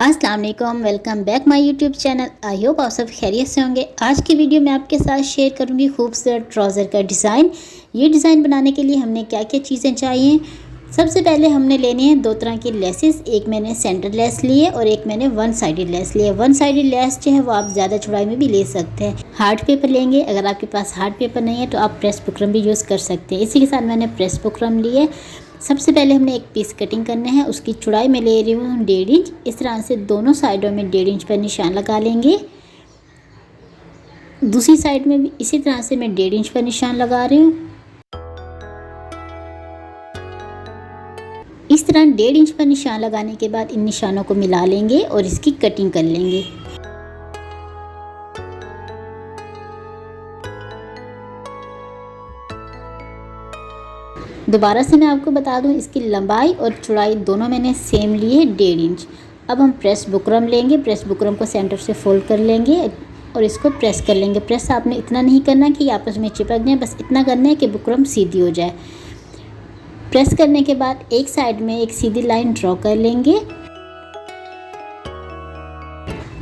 अस्सलाम वालेकुम, welcome back my YouTube channel. I hope आप सब खैरियत से होंगे। आज की वीडियो में आपके साथ शेयर करूंगी खूबसूरत ट्राउज़र का डिज़ाइन। ये डिज़ाइन बनाने के लिए हमने क्या क्या चीज़ें चाहिए। सबसे पहले हमने लेनी है दो तरह की लेसेस। एक मैंने सेंटर लेस ली है और एक मैंने वन साइडेड लेस ली है। वन साइडेड लेस जो है वो आप ज़्यादा चौड़ाई में भी ले सकते हैं। हार्ड पेपर लेंगे, अगर आपके पास हार्ड पेपर नहीं है तो आप प्रेस बुकरम भी यूज़ कर सकते हैं। इसी के साथ मैंने प्रेस बुकरम ली है। सबसे पहले हमने एक पीस कटिंग करना है। उसकी चौड़ाई में ले रही हूँ 1.5 इंच। इस तरह से दोनों साइडों में 1.5 इंच पर निशान लगा लेंगे। दूसरी साइड में भी इसी तरह से मैं 1.5 इंच पर निशान लगा रही हूँ। इस तरह 1.5 इंच पर निशान लगाने के बाद इन निशानों को मिला लेंगे और इसकी कटिंग कर लेंगे। दोबारा से मैं आपको बता दूं, इसकी लंबाई और चौड़ाई दोनों मैंने सेम ली है 1.5 इंच। अब हम प्रेस बुकरम लेंगे। प्रेस बुकरम को सेंटर से फोल्ड कर लेंगे और इसको प्रेस कर लेंगे। प्रेस आपने इतना नहीं करना कि आपस में चिपक जाए, बस इतना करना है कि बुकरम सीधी हो जाए। प्रेस करने के बाद एक साइड में एक सीधी लाइन ड्रॉ कर लेंगे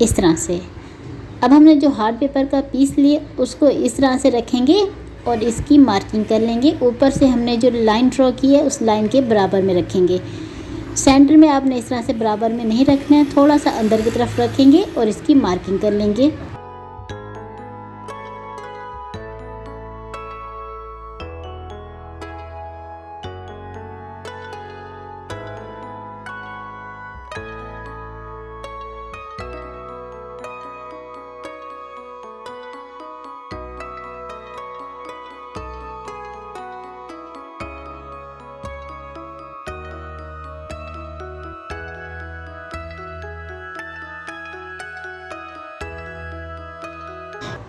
इस तरह से। अब हमने जो हार्ड पेपर का पीस लिए उसको इस तरह से रखेंगे और इसकी मार्किंग कर लेंगे। ऊपर से हमने जो लाइन ड्रॉ की है उस लाइन के बराबर में रखेंगे। सेंटर में आपने इस तरह से बराबर में नहीं रखना है, थोड़ा सा अंदर की तरफ रखेंगे और इसकी मार्किंग कर लेंगे।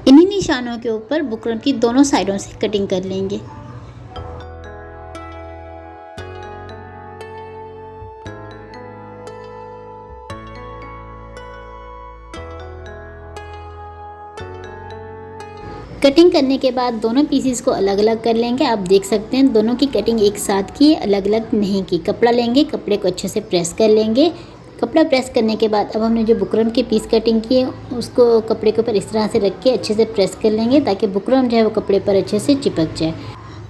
इन्हीं निशानों के ऊपर बुकरम की दोनों साइडों से कटिंग कर लेंगे। कटिंग करने के बाद दोनों पीसेस को अलग अलग कर लेंगे। आप देख सकते हैं दोनों की कटिंग एक साथ की है, अलग अलग नहीं की। कपड़ा लेंगे, कपड़े को अच्छे से प्रेस कर लेंगे। कपड़ा प्रेस करने के बाद अब हमने जो बुकरम के पीस कटिंग किए उसको कपड़े के ऊपर इस तरह से रख के अच्छे से प्रेस कर लेंगे ताकि बुकरम जो है वो कपड़े पर अच्छे से चिपक जाए।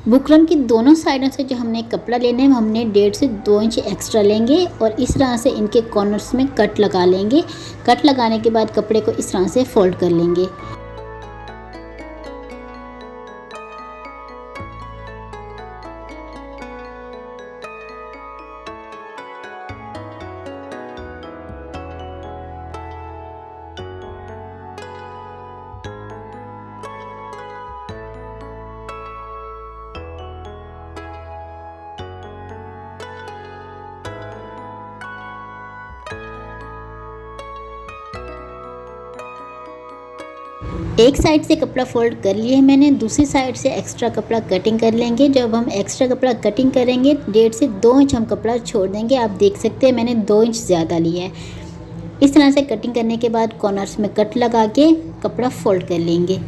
बुकरम की दोनों साइडों से जो हमने कपड़ा लेना है हमने 1.5 से 2 इंच एक्स्ट्रा लेंगे और इस तरह से इनके कॉर्नर्स में कट लगा लेंगे। कट लगाने के बाद कपड़े को इस तरह से फोल्ड कर लेंगे। एक साइड से कपड़ा फोल्ड कर लिए मैंने, दूसरी साइड से एक्स्ट्रा कपड़ा कटिंग कर लेंगे। जब हम एक्स्ट्रा कपड़ा कटिंग करेंगे 1.5 से 2 इंच हम कपड़ा छोड़ देंगे। आप देख सकते हैं मैंने 2 इंच ज़्यादा लिया है। इस तरह से कटिंग करने के बाद कॉर्नर्स में कट लगा के कपड़ा फोल्ड कर लेंगे।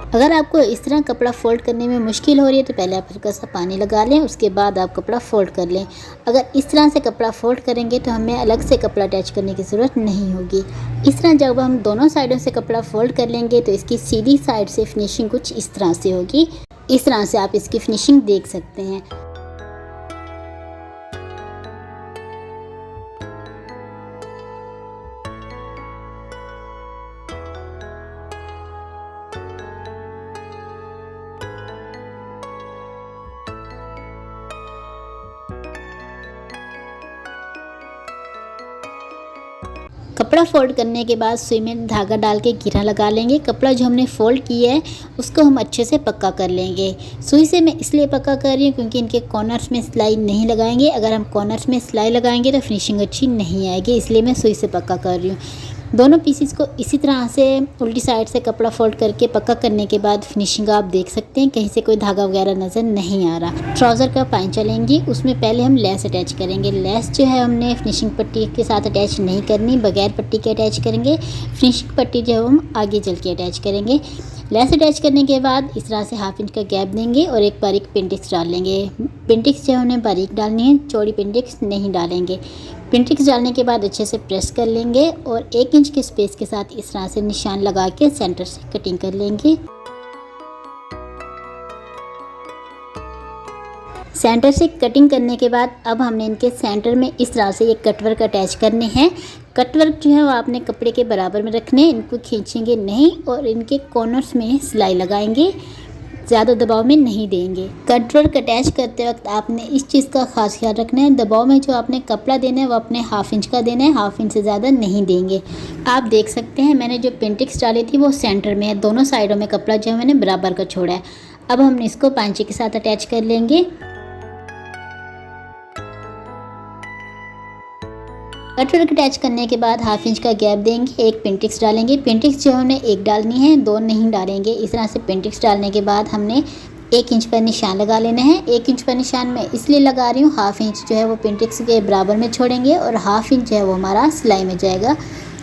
अगर आपको इस तरह कपड़ा फ़ोल्ड करने में मुश्किल हो रही है तो पहले आप हल्का सा पानी लगा लें, उसके बाद आप कपड़ा फ़ोल्ड कर लें। अगर इस तरह से कपड़ा फ़ोल्ड करेंगे तो हमें अलग से कपड़ा अटैच करने की ज़रूरत नहीं होगी। इस तरह जब हम दोनों साइडों से कपड़ा फ़ोल्ड कर लेंगे तो इसकी सीधी साइड से फिनिशिंग कुछ इस तरह से होगी। इस तरह से आप इसकी फिनिशिंग देख सकते हैं। कपड़ा फोल्ड करने के बाद सुई में धागा डाल के घेरा लगा लेंगे। कपड़ा जो हमने फोल्ड किया है उसको हम अच्छे से पक्का कर लेंगे। सुई से मैं इसलिए पक्का कर रही हूँ क्योंकि इनके कॉर्नर्स में सिलाई नहीं लगाएंगे। अगर हम कॉर्नर्स में सिलाई लगाएंगे तो फिनिशिंग अच्छी नहीं आएगी, इसलिए मैं सुई से पक्का कर रही हूँ। दोनों पीसेस को इसी तरह से उल्टी साइड से कपड़ा फोल्ड करके पक्का करने के बाद फिनिशिंग आप देख सकते हैं, कहीं से कोई धागा वगैरह नज़र नहीं आ रहा। ट्राउज़र का पाइंचा लेंगे, उसमें पहले हम लेस अटैच करेंगे। लेस जो है हमने फिनिशिंग पट्टी के साथ अटैच नहीं करनी, बगैर पट्टी के अटैच करेंगे। फिनिशिंग पट्टी जो है हम आगे चल के अटैच करेंगे। लेस अटैच करने के बाद इस तरह से हाफ इंच का गैप देंगे और एक बारीक पिनटिक्स डाल लेंगे। पिनटिक्स जो उन्हें बारीक डालनी है, चौड़ी पिनटिक्स नहीं डालेंगे। पिनटिक्स डालने के बाद अच्छे से प्रेस कर लेंगे और 1 इंच के स्पेस के साथ इस तरह से निशान लगा के सेंटर से कटिंग कर लेंगे। सेंटर से कटिंग करने के बाद अब हमने इनके सेंटर में इस तरह से ये कटवर्क अटैच करने हैं। कटवर्क जो है वो आपने कपड़े के बराबर में रखने हैं, इनको खींचेंगे नहीं और इनके कॉर्नर्स में सिलाई लगाएंगे, ज़्यादा दबाव में नहीं देंगे। कटवर्क अटैच करते वक्त आपने इस चीज़ का खास ख्याल रखना है, दबाव में जो आपने कपड़ा देना है वो अपने हाफ इंच का देना है, हाफ इंच से ज़्यादा नहीं देंगे। आप देख सकते हैं मैंने जो पिनटिक्स डाली थी वो सेंटर में है, दोनों साइडों में कपड़ा जो है मैंने बराबर का छोड़ा है। अब हम इसको पांचे के साथ अटैच कर लेंगे। कटवर्क अटैच करने के बाद हाफ इंच का गैप देंगे, एक पिनटिक्स डालेंगे। पिनटिक्स जो हमने एक डालनी है, 2 नहीं डालेंगे। इस तरह से पिनटिक्स डालने के बाद हमने 1 इंच पर निशान लगा लेना है। 1 इंच पर निशान मैं इसलिए लगा रही हूँ, हाफ इंच जो है वो पिनटिक्स के बराबर में छोड़ेंगे और हाफ इंच जो है वो हमारा सिलाई में जाएगा।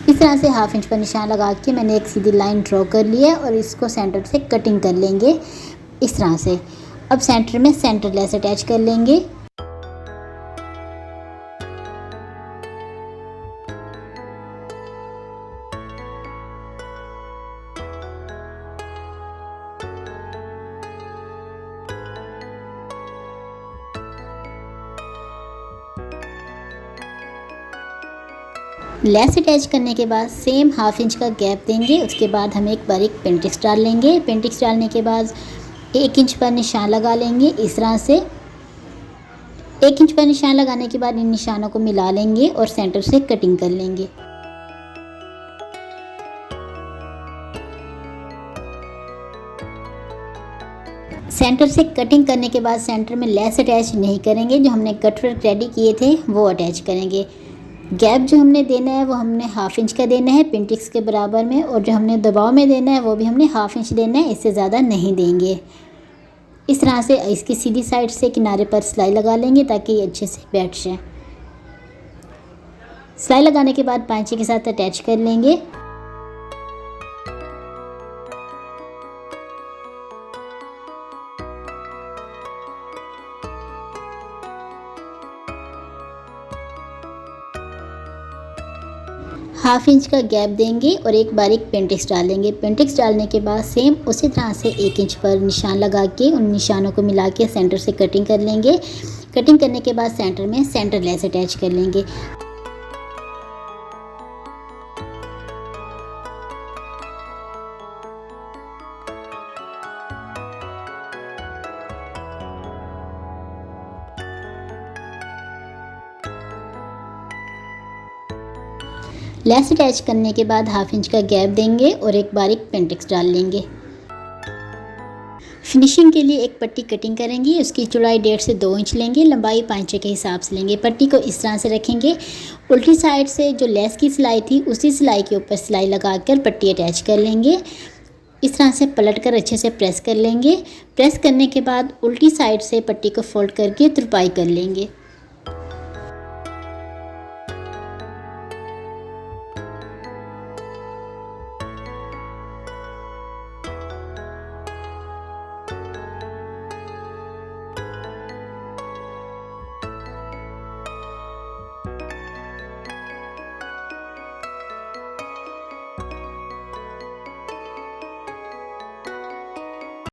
इस तरह से हाफ इंच पर निशान लगा के मैंने एक सीधी लाइन ड्रॉ कर लिया और इसको सेंटर से कटिंग कर लेंगे इस तरह से। अब सेंटर में सेंटर लेस अटैच कर लेंगे। लेस अटैच करने के बाद सेम हाफ इंच का गैप देंगे। उसके बाद हम एक बारीक पिनटिक्स डाल लेंगे। पिनटिक्स डालने के बाद 1 इंच पर निशान लगा लेंगे इस तरह से। 1 इंच पर निशान लगाने के बाद इन निशानों को मिला लेंगे और सेंटर से कटिंग कर लेंगे। सेंटर से कटिंग करने के बाद सेंटर में लेस अटैच नहीं करेंगे, जो हमने कटवर्क रेडी किए थे वो अटैच करेंगे। गैप जो हमने देना है वो हमने हाफ इंच का देना है पिनटिक्स के बराबर में, और जो हमने दबाव में देना है वो भी हमने हाफ इंच देना है, इससे ज़्यादा नहीं देंगे। इस तरह से इसकी सीधी साइड से किनारे पर सिलाई लगा लेंगे ताकि ये अच्छे से बैठ जाए। सिलाई लगाने के बाद पांचे के साथ अटैच कर लेंगे। हाफ इंच का गैप देंगे और एक बारीक पिनटिक्स डालेंगे। पिनटिक्स डालने के बाद सेम उसी तरह से 1 इंच पर निशान लगा के उन निशानों को मिला के सेंटर से कटिंग कर लेंगे। कटिंग करने के बाद सेंटर में सेंटर लेस अटैच कर लेंगे। लेस अटैच करने के बाद हाफ इंच का गैप देंगे और एक बारीक पिनटिक्स डाल लेंगे। फिनिशिंग के लिए एक पट्टी कटिंग करेंगे। उसकी चौड़ाई 1.5 से 2 इंच लेंगे, लंबाई 5 के हिसाब से लेंगे। पट्टी को इस तरह से रखेंगे, उल्टी साइड से जो लेस की सिलाई थी उसी सिलाई के ऊपर सिलाई लगाकर पट्टी अटैच कर लेंगे। इस तरह से पलटकर अच्छे से प्रेस कर लेंगे। प्रेस करने के बाद उल्टी साइड से पट्टी को फोल्ड करके तुरपाई कर लेंगे।